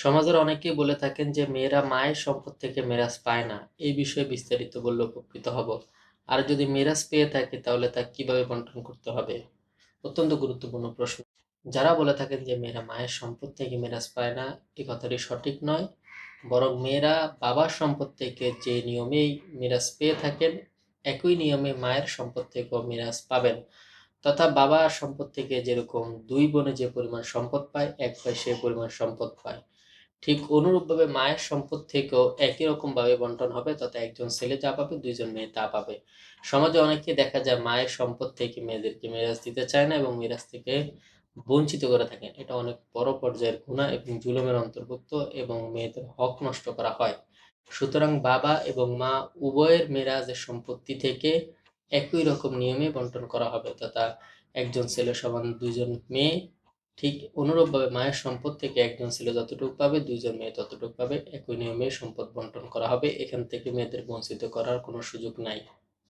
সমাজের অনেকেই বলে থাকেন যে মেয়েরা মায়ের সম্পদ থেকে মেরাজ পায় না। এই বিষয়ে বিস্তারিত বললে উপকৃত হব। আর যদি মেরাজ পেয়ে থাকে তাহলে তা কিভাবে বন্টন করতে হবে? অত্যন্ত গুরুত্বপূর্ণ প্রশ্ন। যারা বলে থাকেন যে মেয়েরা মায়ের সম্পদ থেকে মেরাজ পায় না, এই কথাটি সঠিক নয়। বরং মেয়েরা বাবার সম্পদ থেকে যে নিয়মেই মেরাজ পেয়ে থাকেন, একই নিয়মে মায়ের সম্পদ থেকেও মেরাজ পাবেন। তথা বাবার সম্পদ থেকে যেরকম দুই বোনে যে পরিমাণ সম্পদ পায়, এক ভাই সে পরিমাণ সম্পদ পায়, ঠিক অনুরূপভাবে মায়ের সম্পদ থেকেও একই রকমভাবে বন্টন হবে, তথা একজন ছেলে যা পাবে দুইজন মেয়ে তা পাবে। সমাজে অনেককে দেখা যায় মায়ের সম্পদ থেকে মেয়েদেরকে মেরাজ দিতে চায় না এবং মেরাজ থেকে বঞ্চিত করে থাকেন। এটা অনেক বড় পর্যায়ের গুনাহ এবং জুলুমের অন্তর্ভুক্ত এবং মেয়েদের হক নষ্ট করা হয়। সুতরাং বাবা এবং মা উভয়ের মেরাজের সম্পত্তি থেকে একই রকম নিয়মে বন্টন করা হবে, তথা একজন ছেলে সমান দুইজন মেয়ে। ঠিক অনুরূপভাবে মায়ের সম্পদ থেকে একজন ছেলে যতটুকু পাবে দুইজন মেয়ে ততটুকু পাবে। একই নিয়মে সম্পদ বন্টন করা হবে। এখান থেকে মেয়েদের বঞ্চিত করার কোনো সুযোগ নাই।